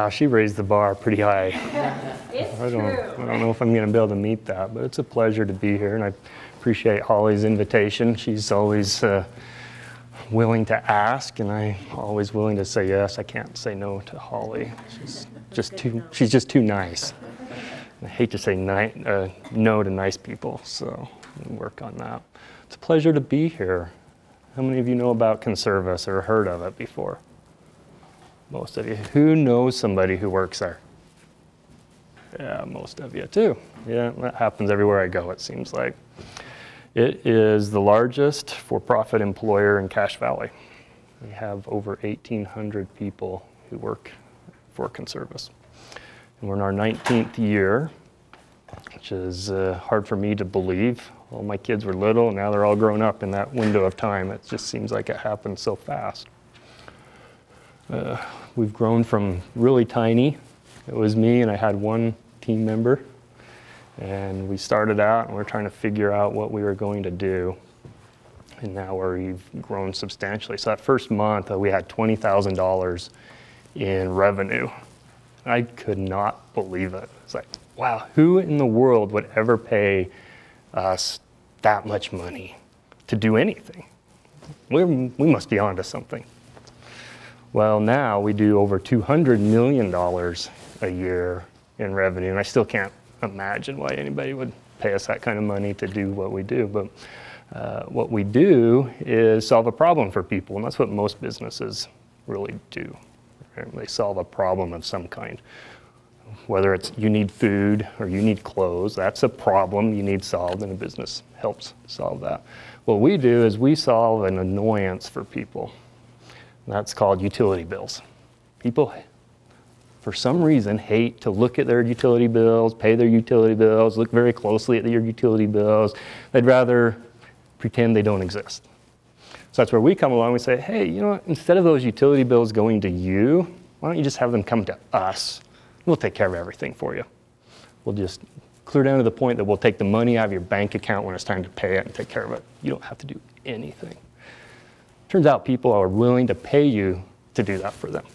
Wow, she raised the bar pretty high. It's I true. don't know if I'm going to be able to meet that, but it's a pleasure to be here, and I appreciate Holly's invitation. She's always willing to ask, and I'm always willing to say yes. I can't say no to Holly. She's just too nice. I hate to say no to nice people, so we'll work on that. It's a pleasure to be here. How many of you know about Conservice or heard of it before? Most of you. Who knows somebody who works there? Yeah, most of you too. Yeah, that happens everywhere I go, it seems like. It is the largest for-profit employer in Cache Valley. We have over 1,800 people who work for Conservice. And we're in our 19th year, which is hard for me to believe. All my kids were little, and now they're all grown up in that window of time. It just seems like it happened so fast. We've grown from really tiny. It was me, and I had one team member. And we started out, and we're trying to figure out what we were going to do. And now we've grown substantially. So that first month, we had $20,000 in revenue. I could not believe it. It's like, wow, who in the world would ever pay us that much money to do anything? We must be onto something. Well, now we do over $200 million a year in revenue, and I still can't imagine why anybody would pay us that kind of money to do what we do. But what we do is solve a problem for people, and that's what most businesses really do. Right? They solve a problem of some kind. Whether it's you need food or you need clothes, that's a problem you need solved, and a business helps solve that. What we do is we solve an annoyance for people. That's called utility bills. People, for some reason, hate to look at their utility bills, pay their utility bills, look very closely at your utility bills. They'd rather pretend they don't exist. So that's where we come along and say, hey, you know what, instead of those utility bills going to you, why don't you just have them come to us? We'll take care of everything for you. We'll just clear down to the point that we'll take the money out of your bank account when it's time to pay it and take care of it. You don't have to do anything. Turns out people are willing to pay you to do that for them.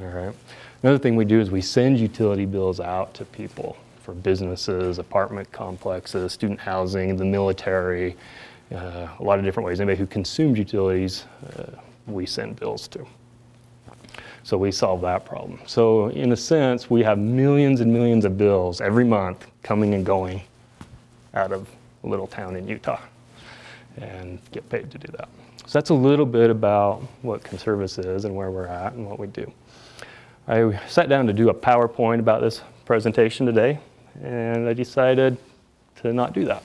All right. Another thing we do is we send utility bills out to people for businesses, apartment complexes, student housing, the military, a lot of different ways. Anybody who consumes utilities, we send bills to. So we solve that problem. So in a sense, we have millions and millions of bills every month coming and going out of a little town in Utah and get paid to do that. So that's a little bit about what Conservice is and where we're at and what we do. I sat down to do a PowerPoint about this presentation today, and I decided to not do that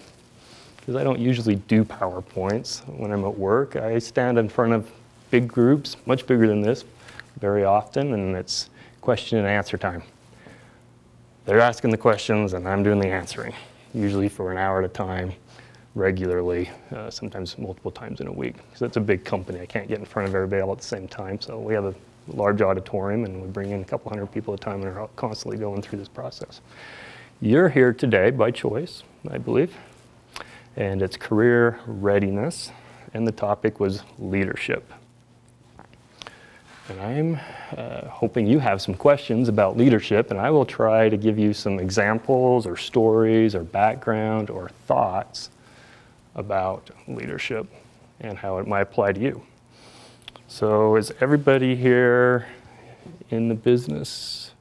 because I don't usually do PowerPoints when I'm at work. I stand in front of big groups, much bigger than this, very often, and it's question and answer time. They're asking the questions and I'm doing the answering, usually for an hour at a time, regularly, sometimes multiple times in a week. Because it's a big company, I can't get in front of everybody all at the same time, so we have a large auditorium and we bring in a couple hundred people at a time and are constantly going through this process. You're here today by choice, I believe, and it's career readiness, and the topic was leadership. And I'm hoping you have some questions about leadership, and I will try to give you some examples or stories or background or thoughts about leadership and how it might apply to you. So is everybody here in the business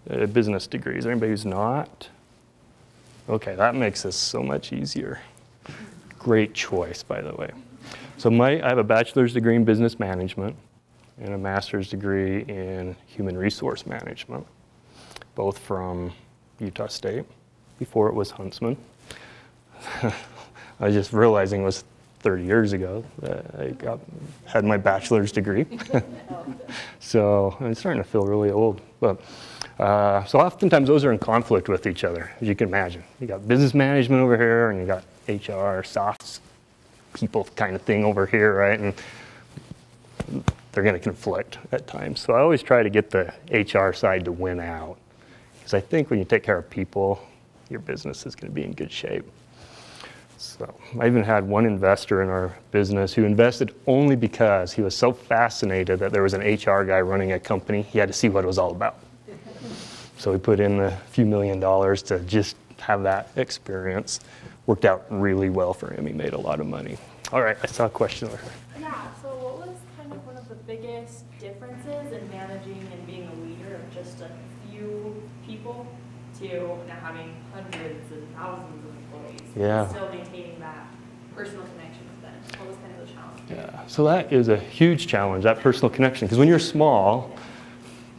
degree? Is there anybody who's not? Okay, that makes this so much easier. Great choice, by the way. So I have a bachelor's degree in business management and a master's degree in human resource management, both from Utah State. Before it was Huntsman. I was just realizing it was 30 years ago that I had my bachelor's degree. So I'm starting to feel really old. But so oftentimes those are in conflict with each other, as you can imagine. You got business management over here, and you got HR, soft people kind of thing over here, right? And they're going to conflict at times. So I always try to get the HR side to win out. Because I think when you take care of people, your business is going to be in good shape. So I even had one investor in our business who invested only because he was so fascinated that there was an HR guy running a company. He had to see what it was all about. So we put in a few $1 million to just have that experience. Worked out really well for him. He made a lot of money. All right, I saw a question there. Yeah, so what was kind of one of the biggest differences in managing and being a leader of just a few people to now having hundreds and thousands of employees? Yeah. And still maintaining that personal connection with them. What was kind of the challenge? Yeah, so that is a huge challenge, that personal connection. Because when you're small,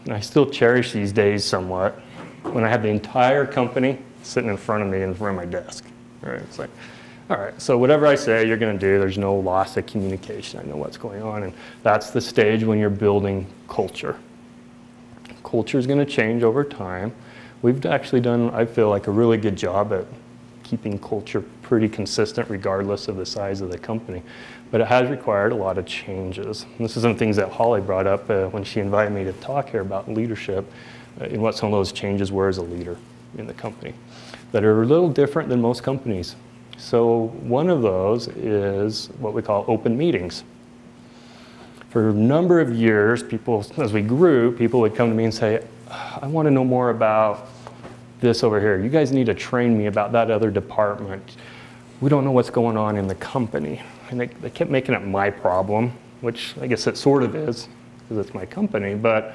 and I still cherish these days somewhat, when I have the entire company sitting in front of me in front of my desk. Right? It's like, all right, so whatever I say you're going to do, there's no loss of communication. I know what's going on. And that's the stage when you're building culture. Culture is going to change over time. We've actually done, I feel like, a really good job at keeping culture pretty consistent regardless of the size of the company. But it has required a lot of changes. And this is some things that Holly brought up when she invited me to talk here about leadership and what some of those changes were as a leader in the company that are a little different than most companies. So one of those is what we call open meetings. For a number of years, people, as we grew, people would come to me and say, I want to know more about this over here. You guys need to train me about that other department. We don't know what's going on in the company. And they kept making it my problem, which I guess it sort of is, because it's my company, but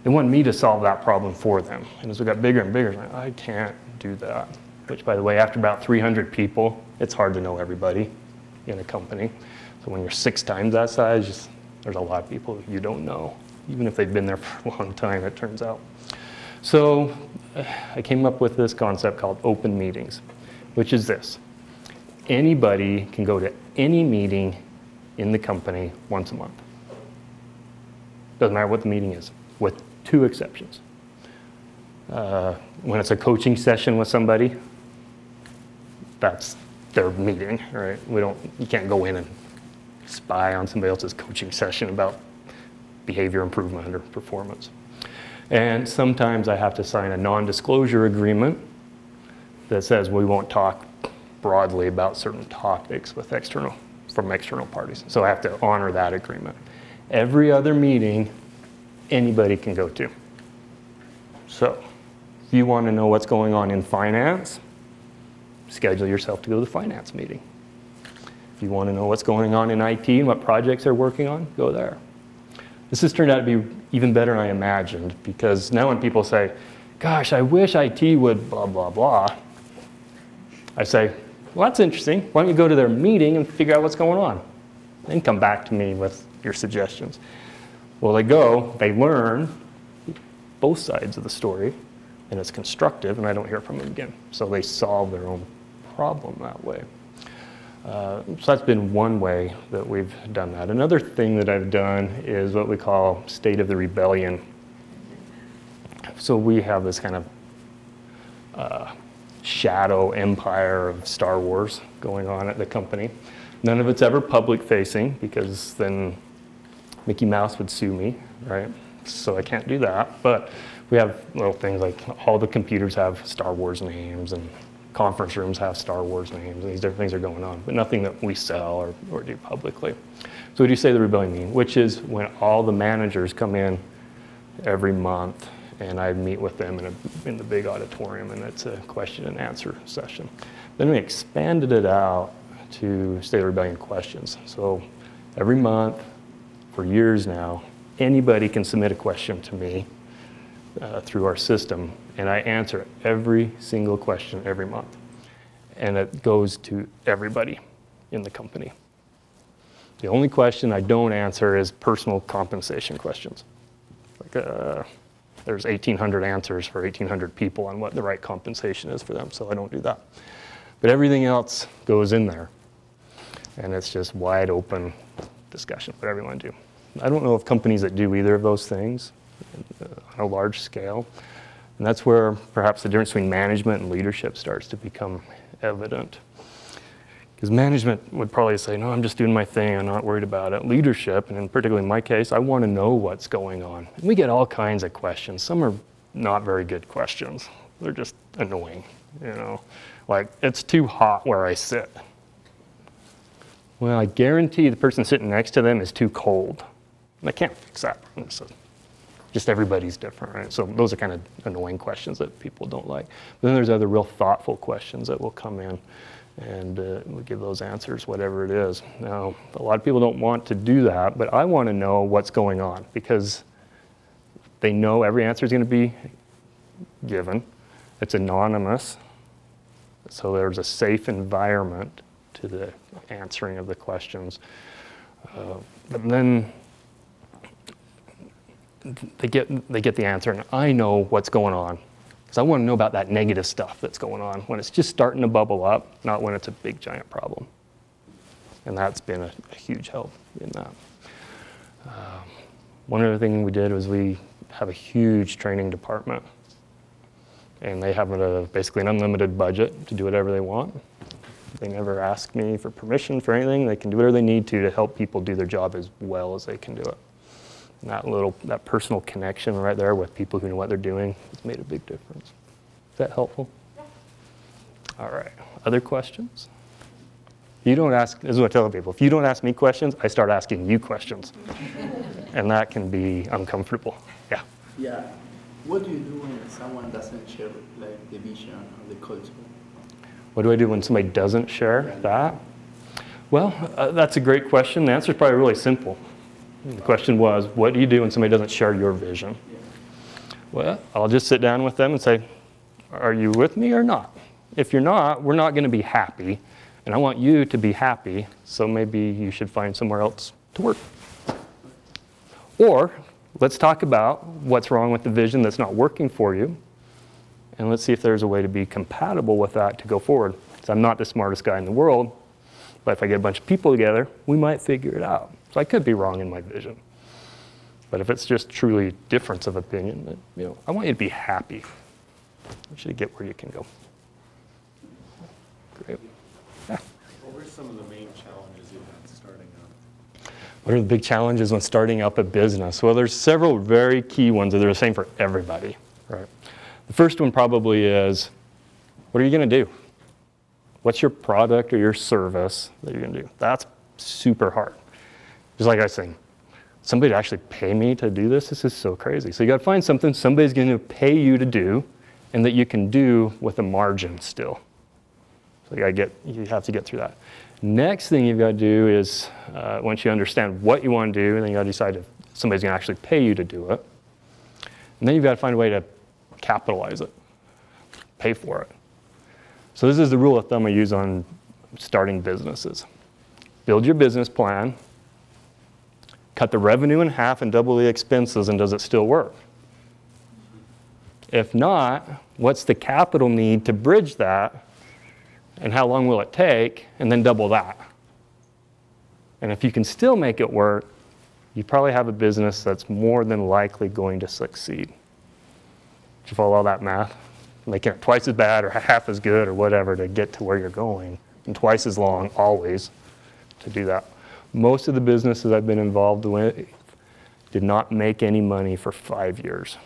they wanted me to solve that problem for them. And as we got bigger and bigger, like, I can't do that. Which, by the way, after about 300 people, it's hard to know everybody in a company. So when you're 6 times that size, there's a lot of people you don't know, even if they've been there for a long time, it turns out. So I came up with this concept called open meetings, which is this. Anybody can go to any meeting in the company once a month. Doesn't matter what the meeting is, with 2 exceptions. When it's a coaching session with somebody, that's their meeting, right? You can't go in and spy on somebody else's coaching session about behavior improvement or performance. And sometimes I have to sign a non-disclosure agreement that says we won't talk broadly about certain topics from external parties. So I have to honor that agreement. Every other meeting, anybody can go to. So if you want to know what's going on in finance, schedule yourself to go to the finance meeting. If you want to know what's going on in IT and what projects they're working on, go there. This has turned out to be even better than I imagined, because now when people say, gosh, I wish IT would blah, blah, blah, I say, well, that's interesting. Why don't you go to their meeting and figure out what's going on? Then come back to me with your suggestions. Well, they go, they learn both sides of the story, and it's constructive, and I don't hear from them again. So they solve their own problem that way. So that's been one way that we've done that. Another thing that I've done is what we call State of the Rebellion. So we have this kind of shadow empire of Star Wars going on at the company. None of it's ever public facing, because then Mickey Mouse would sue me, right? So I can't do that. But we have little things like all the computers have Star Wars names, and conference rooms have Star Wars names, and these different things are going on, but nothing that we sell or do publicly. So we do State of the Rebellion meeting, which is when all the managers come in every month, and I meet with them in the big auditorium, and it's a question and answer session. Then we expanded it out to State of the Rebellion questions. So every month, for years now, anybody can submit a question to me through our system, and I answer every single question every month. And it goes to everybody in the company. The only question I don't answer is personal compensation questions. Like, there's 1,800 answers for 1,800 people on what the right compensation is for them, so I don't do that. But everything else goes in there, and it's just wide open discussion, whatever you want to do. I don't know of companies that do either of those things on a large scale. And that's where perhaps the difference between management and leadership starts to become evident. Because management would probably say, no, I'm just doing my thing, I'm not worried about it. Leadership, and in particularly in my case, I want to know what's going on. And we get all kinds of questions. Some are not very good questions. They're just annoying, you know. Like, it's too hot where I sit. Well, I guarantee the person sitting next to them is too cold. And I can't fix that. Just everybody's different, right? So those are kind of annoying questions that people don't like. But then there's other real thoughtful questions that will come in, and we'll give those answers, whatever it is. Now, a lot of people don't want to do that, but I want to know what's going on, because they know every answer is going to be given. It's anonymous, so there's a safe environment to the answering of the questions. But then they get the answer, and I know what's going on, because I want to know about that negative stuff that's going on when it's just starting to bubble up, not when it's a big giant problem. And that's been a huge help in that. One other thing we did was we have a huge training department, and they have basically an unlimited budget to do whatever they want. They never ask me for permission for anything. They can do whatever they need to help people do their job as well as they can do it. And that personal connection right there with people who know what they're doing has made a big difference. Is that helpful? Yeah. All right. Other questions? You don't ask, this is what I tell people, if you don't ask me questions, I start asking you questions. And that can be uncomfortable. Yeah. Yeah. What do you do when someone doesn't share like the vision or the culture? What do I do when somebody doesn't share that? Well, that's a great question. The answer is probably really simple. The question was, what do you do when somebody doesn't share your vision? Well, I'll just sit down with them and say, are you with me or not? If you're not, we're not going to be happy. And I want you to be happy, so maybe you should find somewhere else to work. Or let's talk about what's wrong with the vision that's not working for you, and let's see if there's a way to be compatible with that to go forward. Because I'm not the smartest guy in the world, but if I get a bunch of people together, we might figure it out. So I could be wrong in my vision. But if it's just truly difference of opinion, then, I want you to be happy. You should get where you can go. Great. Yeah. What were some of the main challenges you had starting up? What are the big challenges when starting up a business? Well, there's several very key ones that are the same for everybody, right? The first one probably is, what are you going to do? What's your product or your service that you're going to do? That's super hard. Just like I was saying, somebody to actually pay me to do this? This is so crazy. So you got to find something somebody's going to pay you to do, and that you can do with a margin still. So you have to get through that. Next thing you've got to do is, once you understand what you want to do, then you got to decide if somebody's going to actually pay you to do it. And then you've got to find a way to capitalize it, pay for it. So this is the rule of thumb I use on starting businesses. Build your business plan, cut the revenue in half and double the expenses, and does it still work? If not, what's the capital need to bridge that, and how long will it take, and then double that. And if you can still make it work, you probably have a business that's more than likely going to succeed. Did you follow all that math? Making it twice as bad or half as good or whatever to get to where you're going, and twice as long always to do that. Most of the businesses I've been involved with did not make any money for 5 years.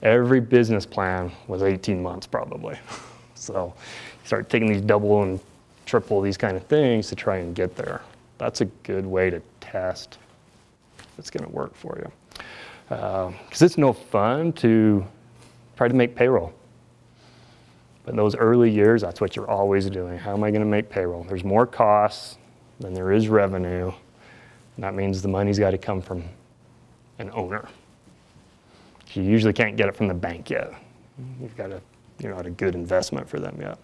Every business plan was 18 months probably. So you start taking these double and triple these kind of things to try and get there. That's a good way to test if it's going to work for you. Because it's no fun to try to make payroll. But in those early years, that's what you're always doing. How am I going to make payroll? There's more costs than there is revenue. And that means the money's got to come from an owner. You usually can't get it from the bank yet. You're not a good investment for them yet.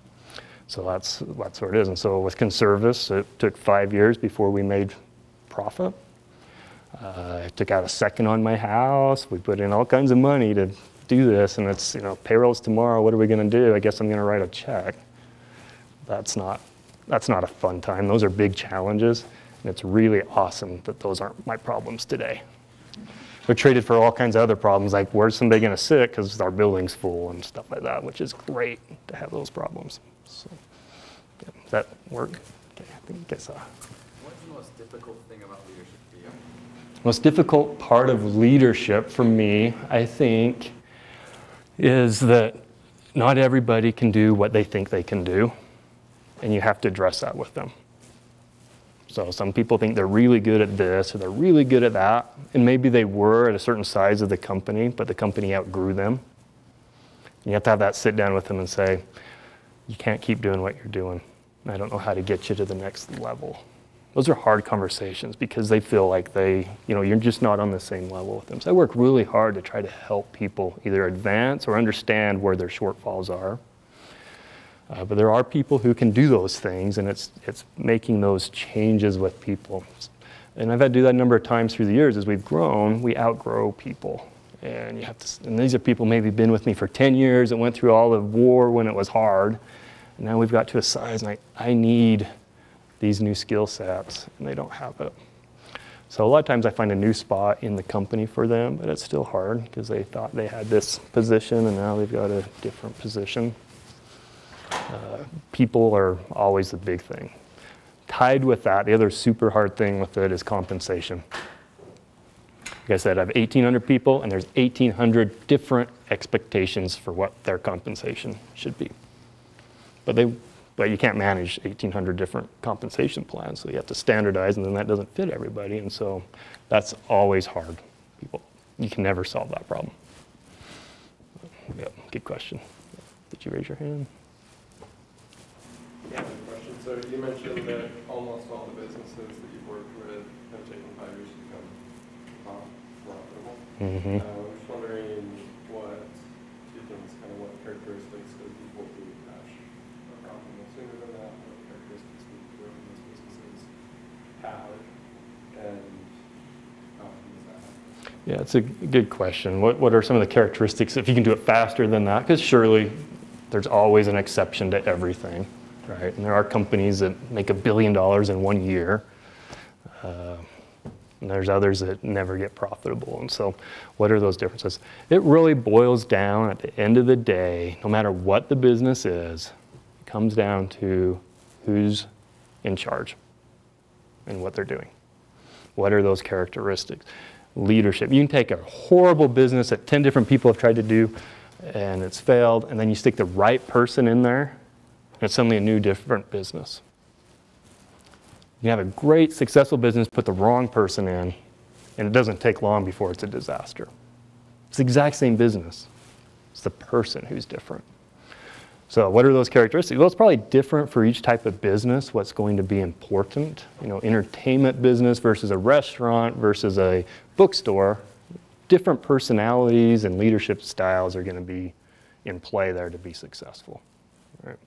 So that's what it is. And so with Conservice, it took 5 years before we made profit. I took out a second on my house. We put in all kinds of money to do this, and it's, payroll's tomorrow. What are we going to do? I guess I'm going to write a check. That's not a fun time. Those are big challenges, and it's really awesome that those aren't my problems today. We're traded for all kinds of other problems, like where's somebody going to sit because our building's full and stuff like that, which is great to have those problems. So, yeah, does that work? Okay, I guess. What's the most difficult thing about leadership for you? Most difficult part of leadership for me, I think, is that not everybody can do what they think they can do, and you have to address that with them. So some people think they're really good at this or they're really good at that, and maybe they were at a certain size of the company, but the company outgrew them. You have to have that sit down with them and say, you can't keep doing what you're doing. I don't know how to get you to the next level. Those are hard conversations because they feel like you're just not on the same level with them. So I work really hard to try to help people either advance or understand where their shortfalls are. But there are people who can do those things, and it's making those changes with people. And I've had to do that a number of times through the years. As we've grown, we outgrow people. And and these are people maybe been with me for 10 years and went through all the war when it was hard. And now we've got to a size, and I need these new skill sets, and they don't have it. So a lot of times I find a new spot in the company for them, but it's still hard because they thought they had this position, and now they've got a different position. People are always the big thing. Tied with that, the other super hard thing with it is compensation. Like I said, I have 1,800 people, and there's 1,800 different expectations for what their compensation should be. But you can't manage 1,800 different compensation plans, so you have to standardize, and then that doesn't fit everybody, and so that's always hard. You can never solve that problem. Yeah, good question. Did you raise your hand? Yeah, good question. So you mentioned that almost all the businesses that you've worked with have taken 5 years to become profitable. Mm-hmm. I'm just wondering what characteristics do people who are profitable sooner than that, what characteristics do people in those businesses have, and how does that happen? Yeah, it's a good question. What are some of the characteristics if you can do it faster than that? Because surely there's always an exception to everything. Right, and there are companies that make $1 billion in 1 year, and there's others that never get profitable. And so what are those differences? It really boils down at the end of the day, no matter what the business is, it comes down to who's in charge and what they're doing. What are those characteristics? Leadership. You can take a horrible business that 10 different people have tried to do and it's failed, and then you stick the right person in there, and it's suddenly a new, different business. You can have a great, successful business, put the wrong person in, and it doesn't take long before it's a disaster. It's the exact same business. It's the person who's different. So what are those characteristics? Well, it's probably different for each type of business, what's going to be important. You know, entertainment business versus a restaurant versus a bookstore. Different personalities and leadership styles are going to be in play there to be successful. Right.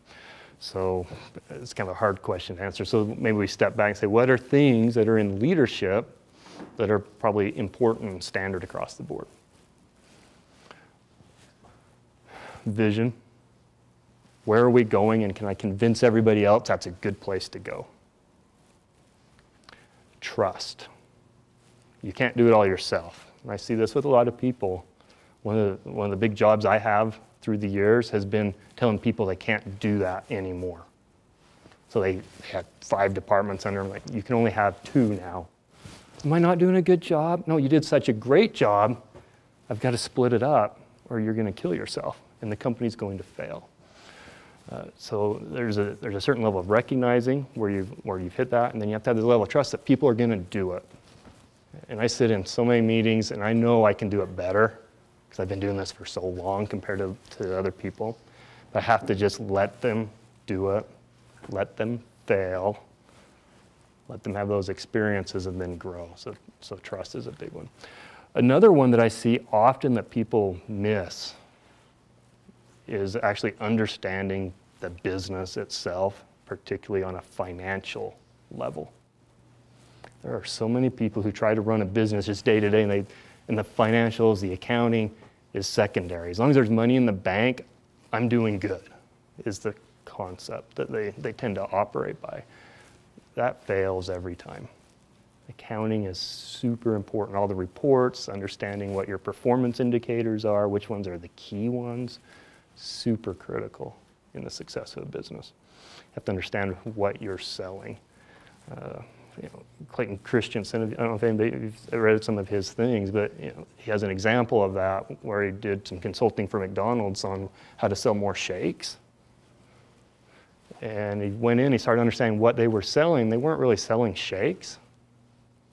So it's kind of a hard question to answer. So maybe we step back and say, what are things that are in leadership that are probably important and standard across the board? Vision. Where are we going, and can I convince everybody else that's a good place to go? Trust. You can't do it all yourself. And I see this with a lot of people. One of the big jobs I have through the years has been telling people they can't do that anymore. So they had 5 departments under them, like, you can only have 2 now. Am I not doing a good job? No, you did such a great job. I've got to split it up, or you're going to kill yourself, and the company's going to fail. So there's a certain level of recognizing where you've hit that, and then you have to have this level of trust that people are going to do it. And I sit in so many meetings, and I know I can do it better because I've been doing this for so long compared to other people. But I have to just let them do it, let them fail, let them have those experiences, and then grow. So trust is a big one. Another one that I see often that people miss is actually understanding the business itself, particularly on a financial level. There are so many people who try to run a business just day to day, and the financials, the accounting is secondary. As long as there's money in the bank, I'm doing good, is the concept that they tend to operate by. That fails every time. Accounting is super important. All the reports, understanding what your performance indicators are, which ones are the key ones, super critical in the success of a business. You have to understand what you're selling. Clayton Christensen, I don't know if anybody's read some of his things, but he has an example of that where he did some consulting for McDonald's on how to sell more shakes. And he went in, he started understanding what they were selling. They weren't really selling shakes.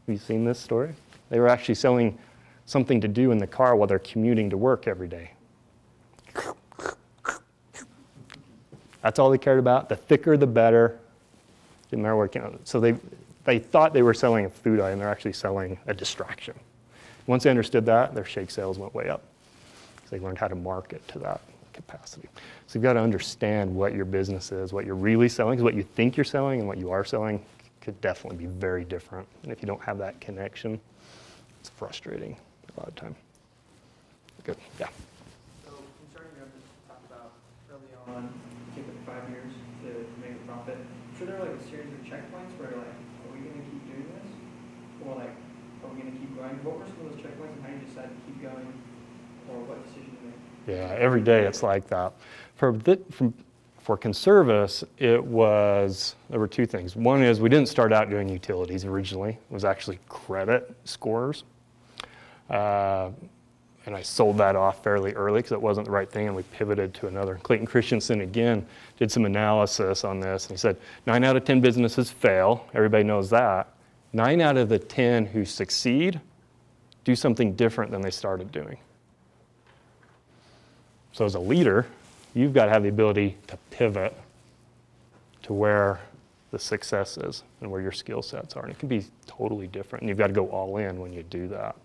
Have you seen this story? They were actually selling something to do in the car while they're commuting to work every day. That's all they cared about. The thicker, the better. Didn't matter what, so they thought they were selling a food item. They're actually selling a distraction. Once they understood that, their shake sales went way up. So they learned how to market to that capacity. So you've got to understand what your business is, what you're really selling, because what you think you're selling and what you are selling could definitely be very different. And if you don't have that connection, it's frustrating a lot of time. Good, yeah. So concerning you talked about early on, it took like 5 years to make a profit. I'm sure there are like a series of checkpoints where like, are we going to keep doing this? Or like, are we going to keep going? What were some of those checkpoints and how you decided to keep going? Or what decision you made? Yeah, every day it's like that. For Conservice, there were two things. One is we didn't start out doing utilities originally. It was actually credit scores. And I sold that off fairly early because it wasn't the right thing, and we pivoted to another. Clayton Christensen, again, did some analysis on this, and he said 9 out of 10 businesses fail. Everybody knows that. 9 out of the 10 who succeed do something different than they started doing. So as a leader, you've got to have the ability to pivot to where the success is and where your skill sets are. And it can be totally different, and you've got to go all in when you do that.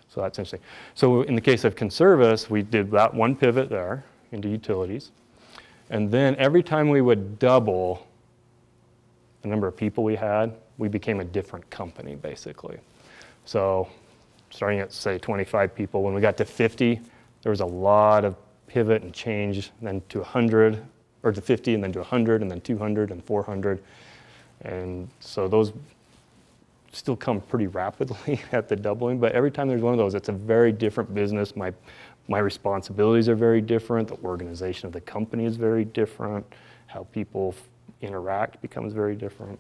So that's interesting. So in the case of Conservice, we did that one pivot there into utilities. And then every time we would double the number of people we had, we became a different company, basically. So starting at, say, 25 people, when we got to 50, there was a lot of pivot and change, and then to 100, or to 50, and then to 100, and then 200, and 400. And so those still come pretty rapidly at the doubling, but every time there's one of those, it's a very different business. My responsibilities are very different. The organization of the company is very different. How people interact becomes very different.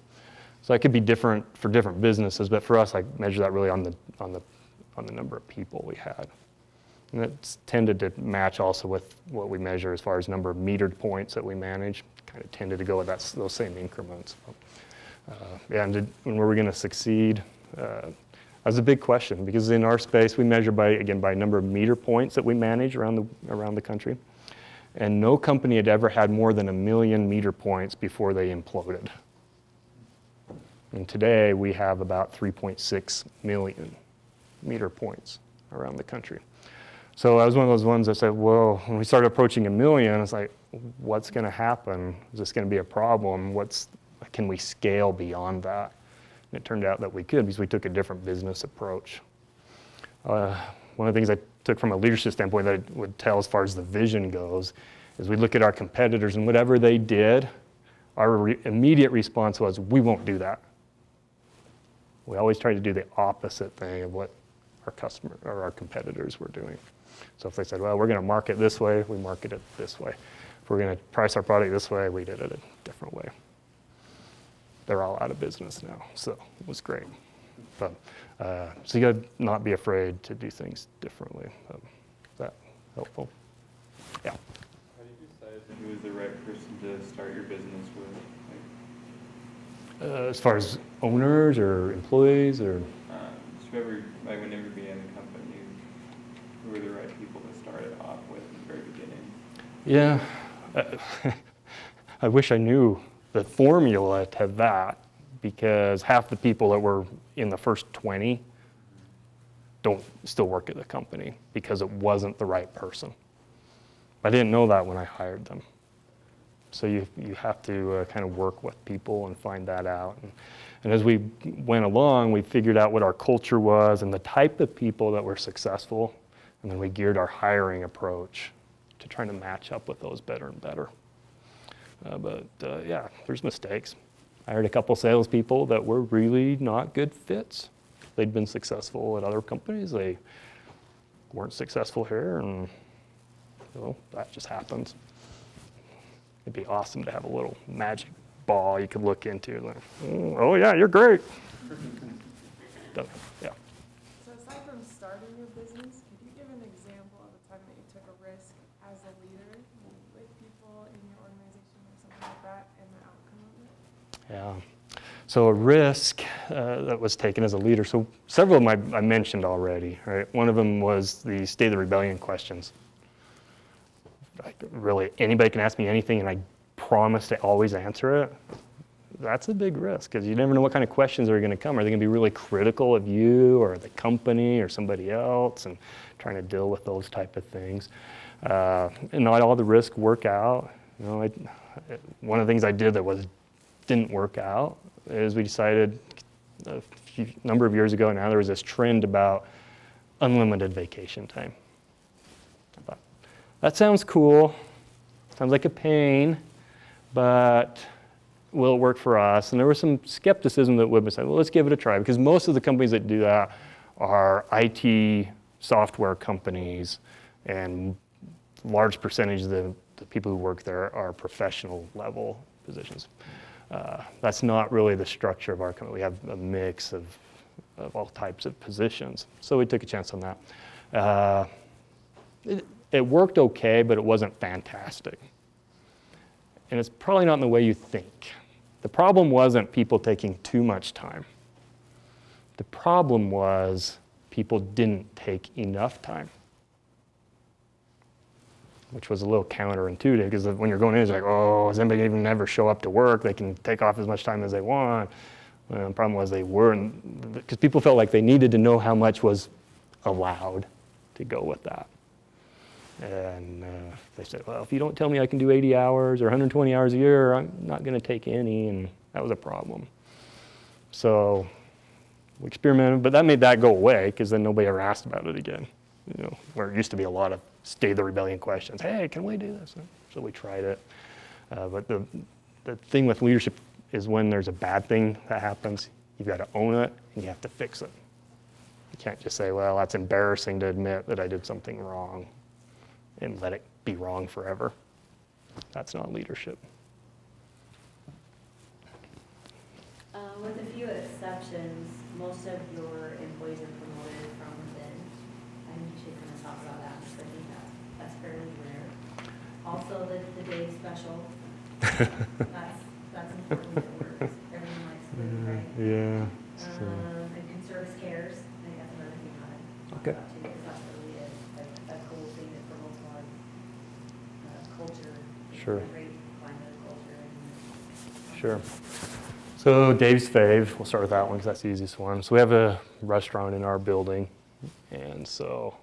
So it could be different for different businesses, but for us, I measure that really on the number of people we had. And it's tended to match also with what we measure as far as number of metered points that we manage. Kind of tended to go with those same increments. And were we going to succeed? That was a big question, because in our space we measure by number of meter points that we manage around the country, and no company had ever had more than 1 million meter points before they imploded. And today we have about 3.6 million meter points around the country. So I was one of those ones that said, well, when we started approaching 1 million, it's like, what's going to happen? Is this going to be a problem? Can we scale beyond that? And it turned out that we could, because we took a different business approach. One of the things I took from a leadership standpoint that I would tell as far as the vision goes is we look at our competitors, and whatever they did, our immediate response was, we won't do that. We always try to do the opposite thing of what our competitors were doing. So if they said, well, we're going to market this way, we market it this way. If we're going to price our product this way, we did it a different way. They're all out of business now, so it was great. But, so you got to not be afraid to do things differently. Is that helpful? Yeah. How do you decide who is the right person to start your business with? As far as owners or employees, or Whenever you began the company, who were the right people to start it off with in the very beginning? Yeah, I wish I knew the formula to that, because half the people that were in the first 20 don't still work at the company because it wasn't the right person. I didn't know that when I hired them. So you have to kind of work with people and find that out. And as we went along, we figured out what our culture was and the type of people that were successful, and then we geared our hiring approach to trying to match up with those better and better. Yeah, there's mistakes. I hired a couple salespeople that were really not good fits. They'd been successful at other companies. They weren't successful here, and that just happens. It'd be awesome to have a little magic ball you could look into. Like, oh yeah, you're great. Yeah. So aside from starting your business, could you give an example of a time that you took a risk as a leader with people in your organization or something like that, and the outcome Yeah. So a risk that was taken as a leader. So several of them I mentioned already, right? One of them was the state of the rebellion questions. Like, really, anybody can ask me anything and I promise to always answer it. That's a big risk because you never know what kind of questions are going to come. Are they going to be really critical of you or the company or somebody else, and trying to deal with those type of things. And not all the risks work out. You know, one of the things I did that didn't work out is we decided a number of years ago now there was this trend about unlimited vacation time. I thought, that sounds cool, sounds like a pain, but will it work for us? And there was some skepticism that would say, well, let's give it a try, because most of the companies that do that are IT software companies, and large percentage of the people who work there are professional level positions. That's not really the structure of our company. We have a mix of all types of positions. So we took a chance on that. It worked okay, but it wasn't fantastic. And it's probably not in the way you think. The problem wasn't people taking too much time. The problem was people didn't take enough time, which was a little counterintuitive, because when you're going in, it's like, oh, does anybody even ever show up to work? They can take off as much time as they want. Well, the problem was they weren't, because people felt like they needed to know how much was allowed to go with that. And they said, well, if you don't tell me I can do 80 hours or 120 hours a year, I'm not going to take any, and that was a problem. So we experimented, but that made that go away, because then nobody ever asked about it again. You know, where it used to be a lot of state of the rebellion questions. Hey, can we do this? So we tried it. But the thing with leadership is when there's a bad thing that happens, you've got to own it and you have to fix it. You can't just say, well, that's embarrassing to admit that I did something wrong and let it be wrong forever. That's not leadership. With a few exceptions, most of your employees are promoted from within. I think you should kind of talk about that, because I think that's fairly rare. Also, the day special, that's important that works. Everyone likes food, right? Yeah. And Conservice cares, I think that's another thing I talk Okay. about too, because that's really a cool thing that promotes a lot of culture. Sure. A great climate of culture. Sure. So Dave's fave, we'll start with that one because that's the easiest one. So we have a restaurant in our building, and so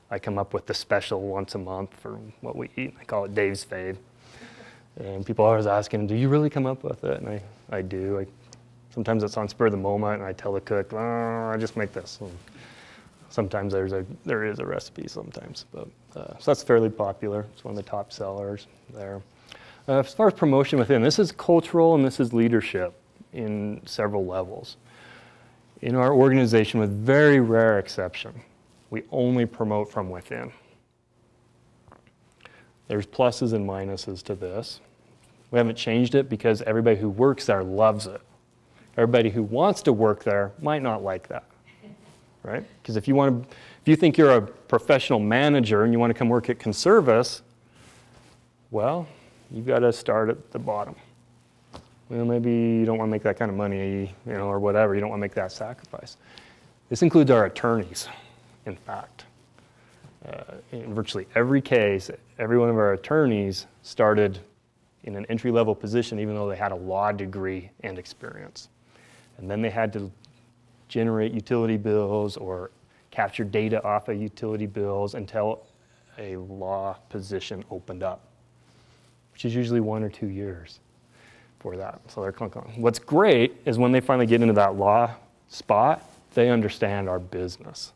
I come up with the special once a month for what we eat. I call it Dave's fave. And people are always asking, do you really come up with it? And I do. Sometimes it's on spur of the moment, and I tell the cook, oh, I just make this. And sometimes there is a recipe sometimes. But, so that's fairly popular. It's one of the top sellers there. As far as promotion within, this is cultural and this is leadership in several levels. In our organization, with very rare exception, we only promote from within. There's pluses and minuses to this. We haven't changed it because everybody who works there loves it. Everybody who wants to work there might not like that, right? Because if you think you're a professional manager and you want to come work at Conservice, well, you've got to start at the bottom. Well, maybe you don't want to make that kind of money, or whatever. You don't want to make that sacrifice. This includes our attorneys, in fact. In virtually every case, every one of our attorneys started in an entry-level position, even though they had a law degree and experience. And then they had to generate utility bills or capture data off of utility bills until a law position opened up, which is usually 1 or 2 years for that. So they're clunking. What's great is when they finally get into that law spot, they understand our business.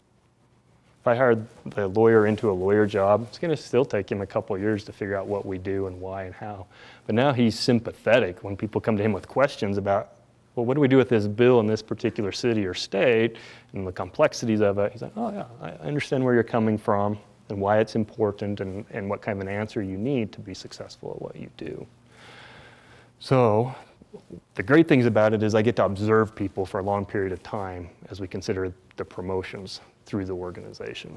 If I hired the lawyer into a lawyer job, it's going to still take him a couple of years to figure out what we do and why and how. But now he's sympathetic when people come to him with questions about, well, what do we do with this bill in this particular city or state and the complexities of it. He's like, oh yeah, I understand where you're coming from and why it's important and what kind of an answer you need to be successful at what you do. So the great things about it is I get to observe people for a long period of time as we consider the promotions through the organization.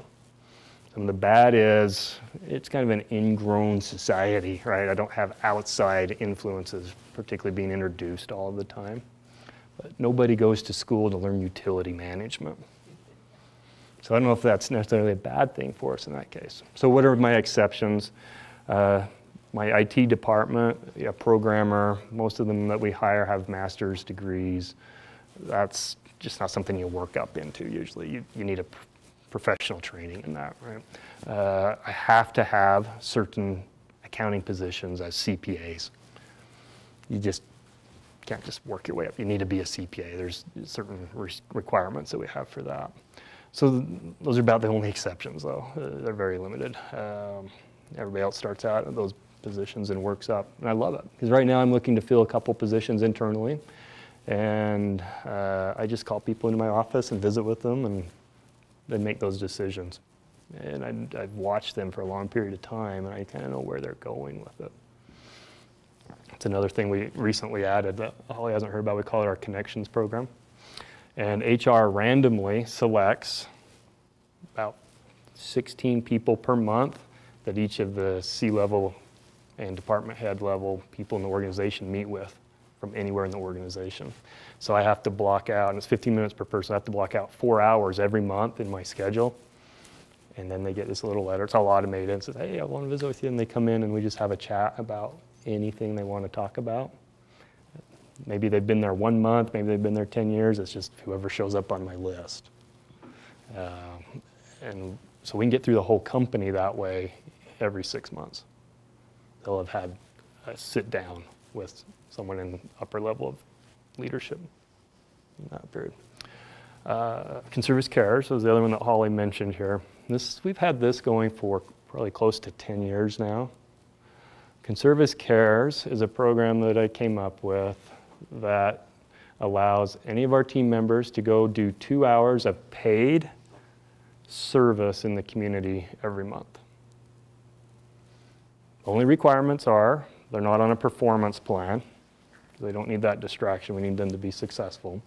And the bad is it's kind of an ingrown society, right? I don't have outside influences particularly being introduced all of the time. But nobody goes to school to learn utility management. So I don't know if that's necessarily a bad thing for us in that case. So what are my exceptions? My IT department, a programmer, most of them that we hire have master's degrees. That's just not something you work up into usually. You need a professional training in that, right? I have to have certain accounting positions as CPAs. You just can't just work your way up. You need to be a CPA. There's certain requirements that we have for that. So those are about the only exceptions, though. They're very limited. Everybody else starts out at those positions and works up, and I love it. Because right now I'm looking to fill a couple positions internally, and I just call people into my office and visit with them, and then make those decisions. And I've watched them for a long period of time, and I kind of know where they're going with it. It's another thing we recently added that Holly hasn't heard about. We call it our Connections program. And HR randomly selects about 16 people per month that each of the C-level and department head level people in the organization meet with from anywhere in the organization. So I have to block out, and it's 15 minutes per person, I have to block out 4 hours every month in my schedule. And then they get this little letter, it's all automated, and says, hey, I want to visit with you. And they come in and we just have a chat about anything they want to talk about. Maybe they've been there 1 month, maybe they've been there 10 years, it's just whoever shows up on my list. And so we can get through the whole company that way every 6 months. They'll have had a sit down with someone in upper level of leadership in that period. Conservice Cares was the other one that Holly mentioned here. We've had this going for probably close to 10 years now. Conservice Cares is a program that I came up with that allows any of our team members to go do 2 hours of paid service in the community every month. Only requirements are they're not on a performance plan. They don't need that distraction. We need them to be successful.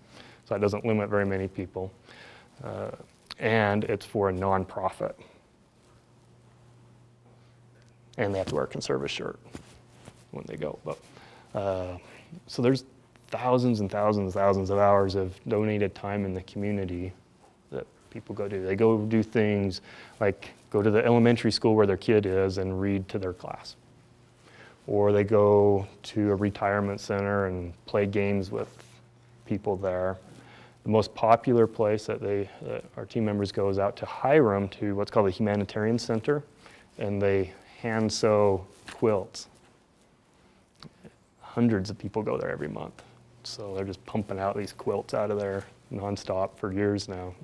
So that doesn't limit very many people. And it's for a nonprofit. And they have to wear a Conservice shirt when they go. But, so there's thousands and thousands and thousands of hours of donated time in the community that people go do. They go do things like go to the elementary school where their kid is and read to their class. Or they go to a retirement center and play games with people there. The most popular place that our team members go is out to Hiram to what's called a humanitarian center, and they hand sew quilts. Hundreds of people go there every month. So they're just pumping out these quilts out of there nonstop for years now.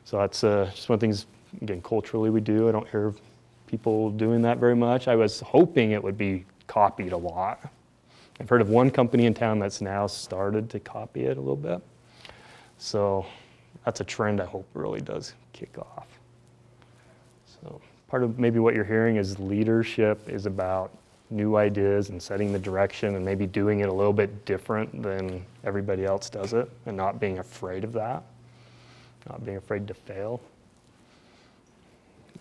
So that's just one of the things, again, culturally we do. I don't hear people doing that very much. I was hoping it would be copied a lot. I've heard of one company in town that's now started to copy it a little bit. So that's a trend I hope really does kick off. So part of maybe what you're hearing is leadership is about new ideas and setting the direction and maybe doing it a little bit different than everybody else does it, and not being afraid of that, not being afraid to fail.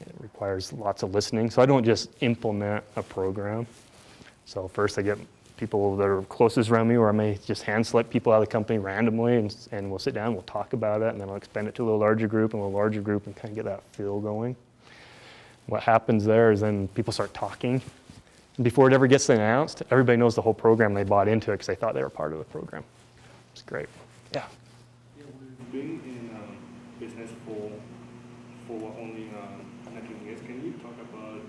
It requires lots of listening. So I don't just implement a program. So first I get people that are closest around me, or I may just hand select people out of the company randomly, and we'll sit down, we'll talk about it, and then I'll expand it to a little larger group and a little larger group and kind of get that feel going. What happens there is then people start talking. And before it ever gets announced, everybody knows the whole program. They bought into it because they thought they were part of the program. It's great. Yeah? Yeah, we've been in business for only 19 years. Can you talk about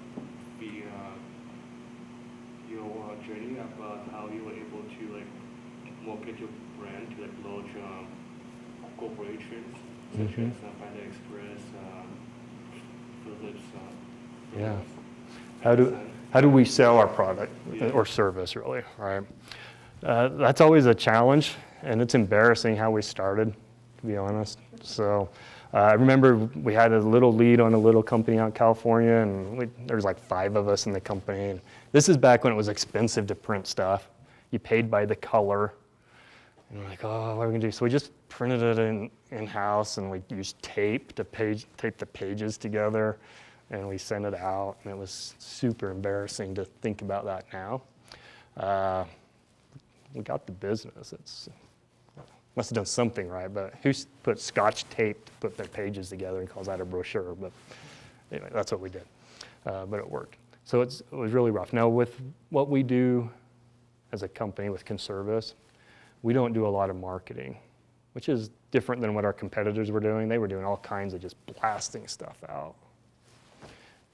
your journey about how you were able to market your brand to large corporations such as Panda Express, Philips? Yeah. How do we sell our product or service, really, right? That's always a challenge, and it's embarrassing how we started, to be honest. So I remember we had a little lead on a little company out in California, and there was like 5 of us in the company. And this is back when it was expensive to print stuff. You paid by the color. And we're like, oh, what are we gonna do? So we just printed it in-house, and we used tape to tape the pages together. and we sent it out, and it was super embarrassing to think about that now. We got the business. It's must have done something right, but who's put Scotch tape to put their pages together and calls that a brochure? But anyway, that's what we did, but it worked. So it was really rough. Now with what we do as a company with Conservice, we don't do a lot of marketing, which is different than what our competitors were doing. They were doing all kinds of just blasting stuff out.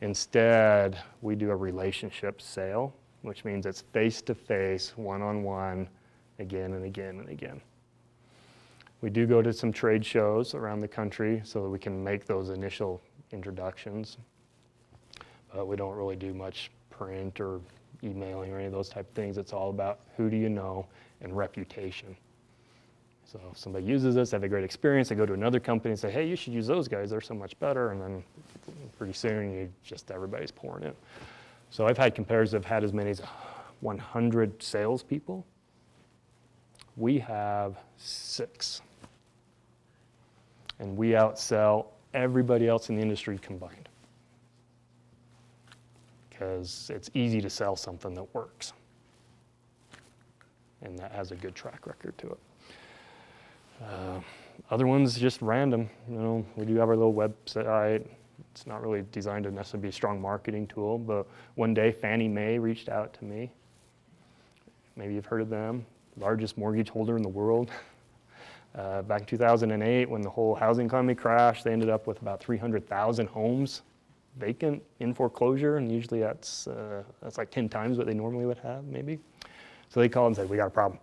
Instead, we do a relationship sale, which means it's face-to-face, one-on-one, again and again and again. We do go to some trade shows around the country so that we can make those initial introductions. But we don't really do much print or emailing or any of those type of things. It's all about who do you know and reputation. So if somebody uses us, they have a great experience, they go to another company and say, hey, you should use those guys, they're so much better, and then pretty soon everybody's pouring in. So I've had competitors that have had as many as 100 salespeople. We have 6. And we outsell everybody else in the industry combined. Because it's easy to sell something that works. And that has a good track record to it. Other ones just random. You know, we do have our little website. It's not really designed to necessarily be a strong marketing tool, but one day Fannie Mae reached out to me. Maybe you've heard of them, largest mortgage holder in the world. Back in 2008, when the whole housing economy crashed, they ended up with about 300,000 homes vacant in foreclosure, and usually that's like 10 times what they normally would have, maybe. So they called and said, we got a problem.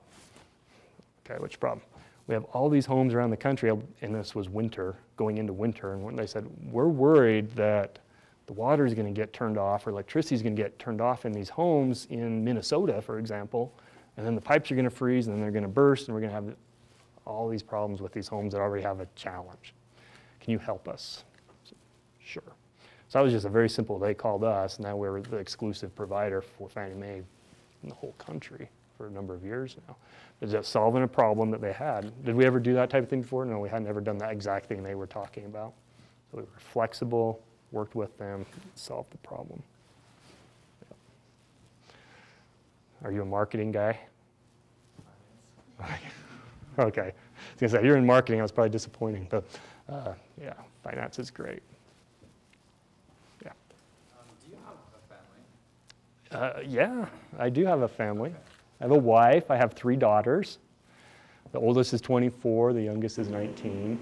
Okay, which problem? We have all these homes around the country, and this was winter, going into winter, and when they said, we're worried that the water is going to get turned off or electricity is going to get turned off in these homes in Minnesota, for example, and then the pipes are going to freeze and then they're going to burst and we're going to have all these problems with these homes that already have a challenge. Can you help us? Sure. So that was just a very simple, they called us, now we're the exclusive provider for Fannie Mae in the whole country for a number of years now. It's just solving a problem that they had. Did we ever do that type of thing before? No, we had never done that exact thing they were talking about. So we were flexible, worked with them, solved the problem. Yep. Are you a marketing guy? Okay. I was gonna say, you're in marketing, I was probably disappointing, but yeah, finance is great. Yeah. Do you have a family? Yeah, I do have a family. I have a wife, I have 3 daughters. The oldest is 24, the youngest is 19.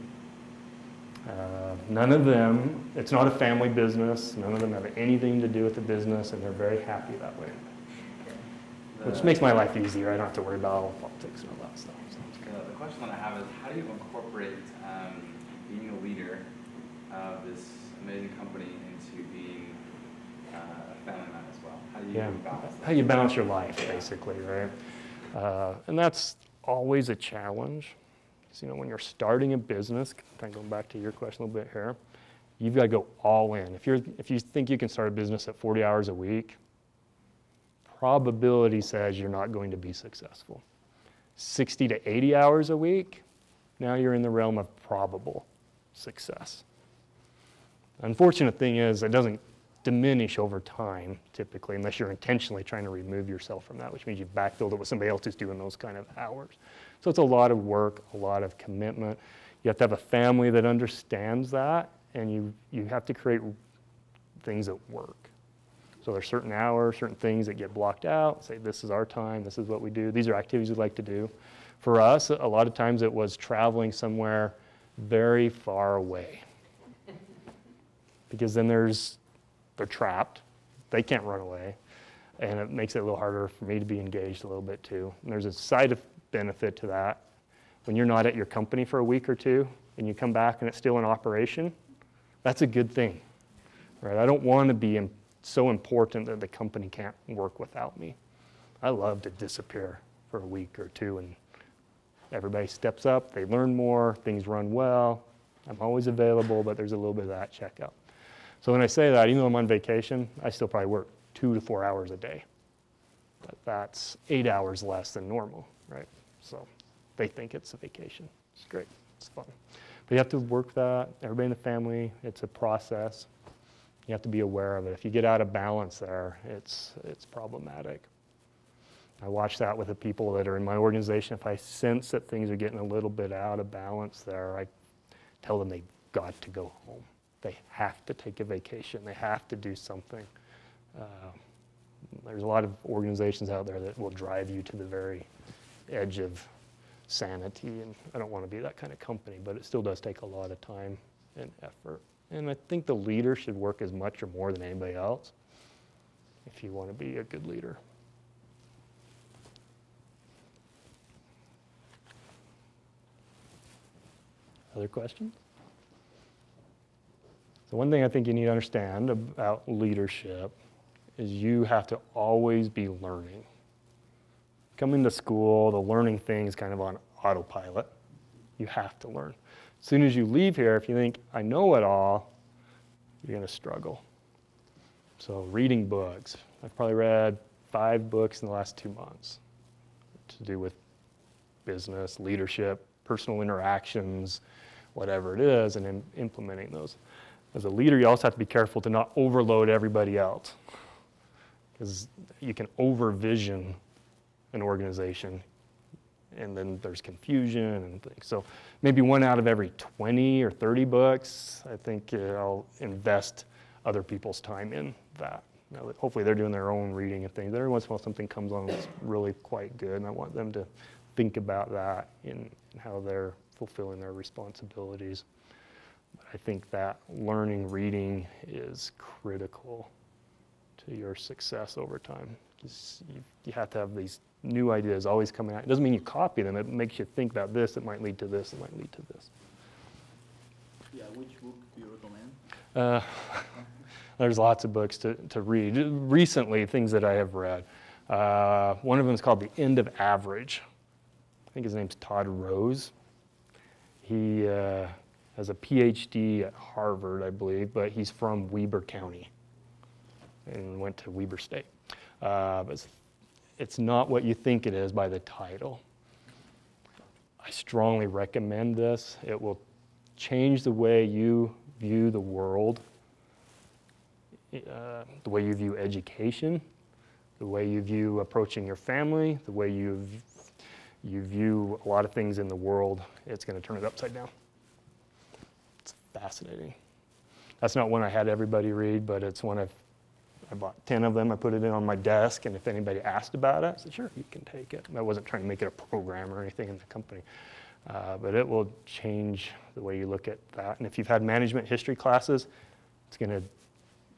None of them, it's not a family business, none of them have anything to do with the business, and they're very happy that way. Which makes my life easier, I don't have to worry about all the politics and all that stuff. So. The question that I have is, how do you incorporate being a leader of this amazing company into being a family man as well? How do you balance that? How you balance your life, basically, right? And that's always a challenge. So, you know, when you're starting a business, kind of going back to your question a little bit here, you've got to go all in. If you think you can start a business at 40 hours a week, probability says you're not going to be successful. 60 to 80 hours a week, now you're in the realm of probable success. Unfortunate thing is it doesn't diminish over time, typically, unless you're intentionally trying to remove yourself from that, which means you backfill it with somebody else who's doing those kind of hours. So it's a lot of work, a lot of commitment. You have to have a family that understands that, and you have to create things that work. So there's certain hours, certain things that get blocked out, say this is our time, this is what we do, these are activities we like to do. For us, a lot of times it was traveling somewhere very far away. Because then they're trapped, they can't run away, and it makes it a little harder for me to be engaged a little bit too. And there's a side benefit to that. When you're not at your company for a week or two, and you come back and it's still in operation, that's a good thing, right? I don't want to be so important that the company can't work without me. I love to disappear for a week or two and everybody steps up, they learn more, things run well. I'm always available, but there's a little bit of that checkup. So when I say that, even though I'm on vacation, I still probably work 2 to 4 hours a day. But that's 8 hours less than normal, right? So they think it's a vacation. It's great, it's fun. But you have to work that, everybody in the family, it's a process. You have to be aware of it. If you get out of balance there, it's problematic. I watch that with the people that are in my organization. If I sense that things are getting a little bit out of balance there, I tell them they've got to go home. They have to take a vacation. They have to do something. There's a lot of organizations out there that will drive you to the very edge of sanity, and I don't want to be that kind of company, but it still does take a lot of time and effort. And I think the leader should work as much or more than anybody else if you want to be a good leader. Other questions? So one thing I think you need to understand about leadership is you have to always be learning. Coming to school, the learning thing is kind of on autopilot. You have to learn. As soon as you leave here, if you think, I know it all, you're going to struggle. So reading books. I've probably read 5 books in the last 2 months to do with business, leadership, personal interactions, whatever it is, and implementing those. As a leader, you also have to be careful to not overload everybody else, because you can over-vision an organization, and then there's confusion and things. So maybe 1 out of every 20 or 30 books, I think I'll invest other people's time in that. Now, hopefully they're doing their own reading and things. Every once in a while something comes on that's really quite good, and I want them to think about that in how they're fulfilling their responsibilities. But I think that learning reading is critical to your success over time. You have to have these new ideas always coming out. It doesn't mean you copy them. It makes you think about this. It might lead to this. It might lead to this. Yeah, which book do you recommend? There's lots of books to read. Recently, things that I have read. One of them is called The End of Average. I think his name's Todd Rose. He has a PhD at Harvard, I believe, but he's from Weber County and went to Weber State. But it's not what you think it is by the title. I strongly recommend this. It will change the way you view the world, the way you view education, the way you view approaching your family, the way you view a lot of things in the world. It's going to turn it upside down. It's fascinating. That's not one I had everybody read, but it's one I bought 10 of them. I put it in on my desk, and if anybody asked about it, I said, sure, you can take it. I wasn't trying to make it a program or anything in the company. But it will change the way you look at that. And if you've had management history classes, it's going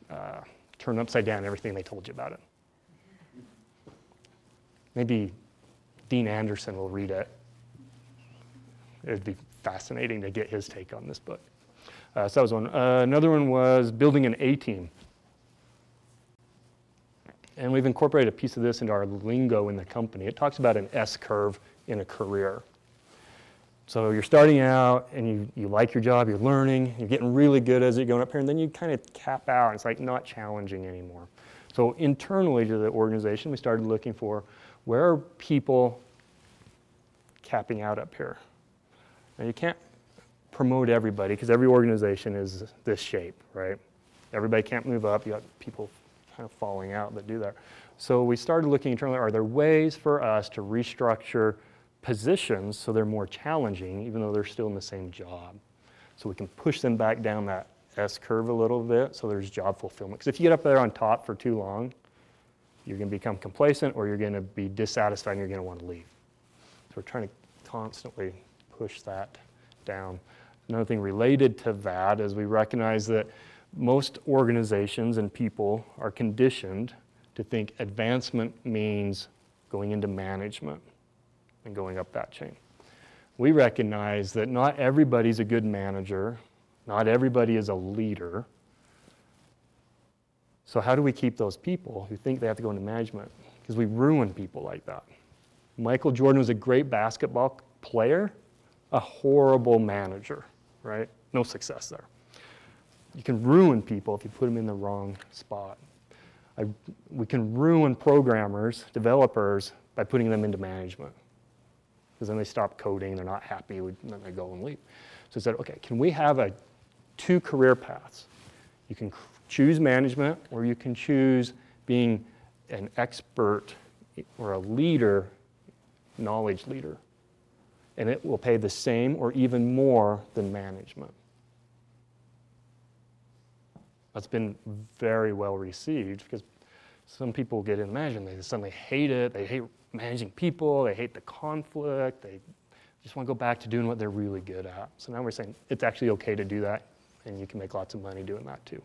to turn upside down everything they told you about it. Maybe Dean Anderson will read it. It'd be fascinating to get his take on this book. So that was one. Another one was Building an A-Team. And we've incorporated a piece of this into our lingo in the company. It talks about an S-curve in a career. So you're starting out and you like your job, you're learning, you're getting really good as you're going up here, and then you kind of cap out. It's like not challenging anymore. So internally to the organization, we started looking for where are people capping out up here. Now you can't promote everybody because every organization is this shape, right? Everybody can't move up. You got people kind of falling out that do that. So we started looking internally, are there ways for us to restructure positions so they're more challenging even though they're still in the same job? So we can push them back down that S-curve a little bit so there's job fulfillment. Because if you get up there on top for too long, you're going to become complacent or you're going to be dissatisfied and you're going to want to leave. So we're trying to constantly push that down. Another thing related to that is we recognize that most organizations and people are conditioned to think advancement means going into management and going up that chain. We recognize that not everybody's a good manager, not everybody is a leader. So how do we keep those people who think they have to go into management? Because we ruin people like that. Michael Jordan was a great basketball player, a horrible manager, right? No success there. You can ruin people if you put them in the wrong spot. We can ruin programmers, developers, by putting them into management. Because then they stop coding, they're not happy, and then they go and leave. So I said, okay, can we have 2 career paths? You can choose management, or you can choose being an expert or a leader, knowledge leader. And it will pay the same or even more than management. That's been very well received because some people get in management, they suddenly hate it, they hate managing people, they hate the conflict, they just want to go back to doing what they're really good at. So now we're saying it's actually okay to do that, and you can make lots of money doing that too.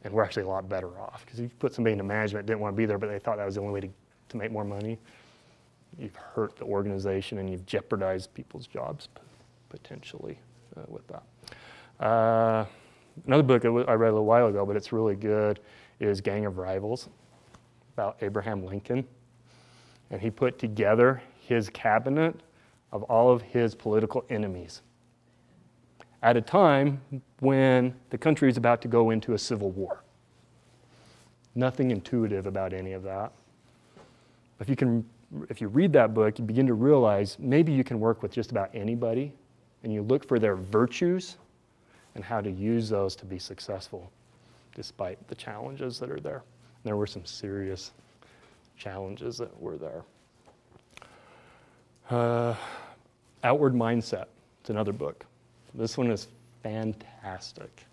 And we're actually a lot better off, because if you put somebody into management, didn't want to be there, but they thought that was the only way to make more money, you've hurt the organization and you've jeopardized people's jobs potentially with that. Another book I read a little while ago, but it's really good, is Gang of Rivals, about Abraham Lincoln. And he put together his cabinet of all of his political enemies at a time when the country is about to go into a civil war. Nothing intuitive about any of that. If you read that book, you begin to realize maybe you can work with just about anybody, and you look for their virtues and how to use those to be successful despite the challenges that are there. And there were some serious challenges that were there. Outward Mindset, it's another book. This one is fantastic.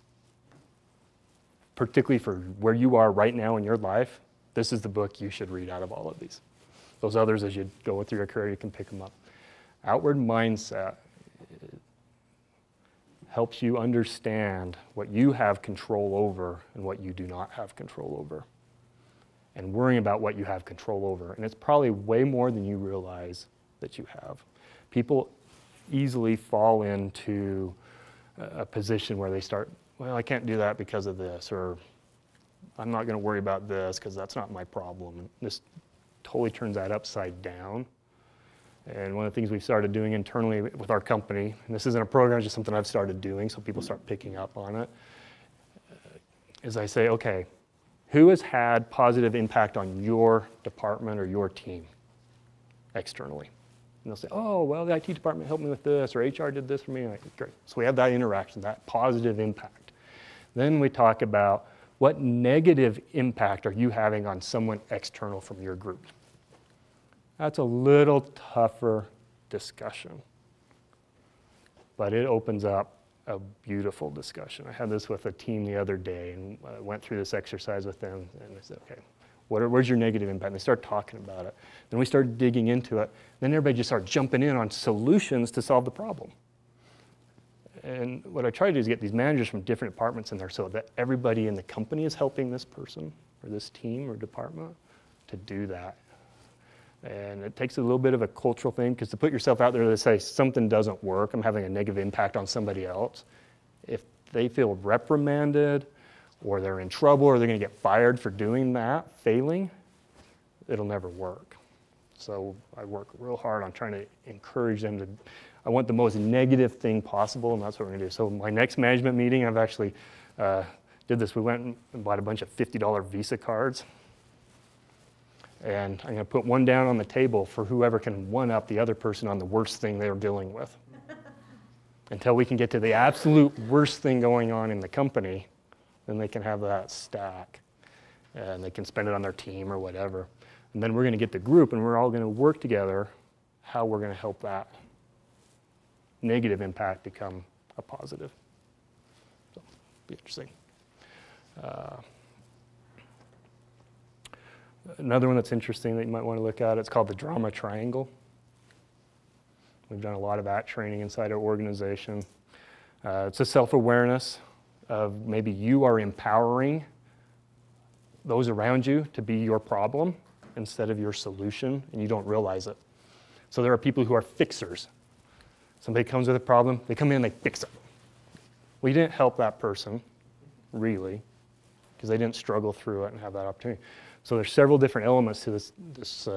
Particularly for where you are right now in your life, this is the book you should read out of all of these. Those others, as you go through your career, you can pick them up. Outward Mindset helps you understand what you have control over and what you do not have control over, and worrying about what you have control over. And it's probably way more than you realize that you have. People easily fall into a position where they start, well, I can't do that because of this, or I'm not going to worry about this because that's not my problem. And this totally turns that upside down. And one of the things we've started doing internally with our company, and this isn't a program, it's just something I've started doing so people start picking up on it, is I say, okay, who has had positive impact on your department or your team externally? And they'll say, oh, well, the IT department helped me with this, or HR did this for me. Like, great. So we have that interaction, that positive impact. Then we talk about what negative impact are you having on someone external from your group? That's a little tougher discussion, but it opens up a beautiful discussion. I had this with a team the other day, and I went through this exercise with them, and I said, okay, where's your negative impact? And they started talking about it. Then we started digging into it. Then everybody just started jumping in on solutions to solve the problem. And what I try to do is get these managers from different departments in there so that everybody in the company is helping this person or this team or department to do that. And it takes a little bit of a cultural thing, because to put yourself out there to say something doesn't work, I'm having a negative impact on somebody else, if they feel reprimanded or they're in trouble or they're going to get fired for doing that, failing, it'll never work. So I work real hard on trying to encourage them to, I want the most negative thing possible, and that's what we're going to do. So my next management meeting, I've actually did this. We went and bought a bunch of $50 Visa cards. And I'm going to put one down on the table for whoever can one-up the other person on the worst thing they're dealing with. Until we can get to the absolute worst thing going on in the company, then they can have that stack. And they can spend it on their team or whatever. And then we're going to get the group, and we're all going to work together how we're going to help that negative impact become a positive. So, it'll be interesting. Another one that's interesting that you might want to look at, it's called the drama triangle. We've done a lot of that training inside our organization. It's a self-awareness of maybe you are empowering those around you to be your problem instead of your solution, and you don't realize it. So there are people who are fixers. Somebody comes with a problem, they come in and they fix it. Well, you didn't help that person, really, because they didn't struggle through it and have that opportunity. So there's several different elements to this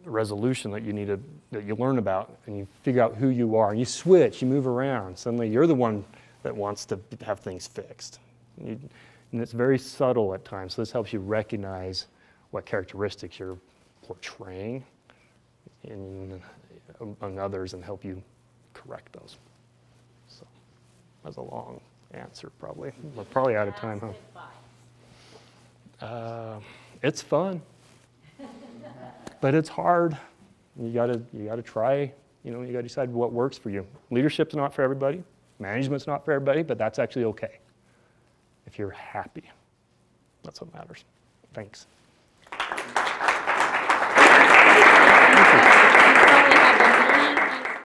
resolution that you need that you learn about, and you figure out who you are, and you switch, you move around. Suddenly you're the one that wants to have things fixed. And it's very subtle at times, so this helps you recognize what characteristics you're portraying among others and help you correct those. So that's a long answer probably. We're probably out of time, huh? It's fun, but it's hard. You gotta try. You know, you gotta decide what works for you. Leadership's not for everybody. Management's not for everybody, but that's actually okay. If you're happy, that's what matters. Thanks.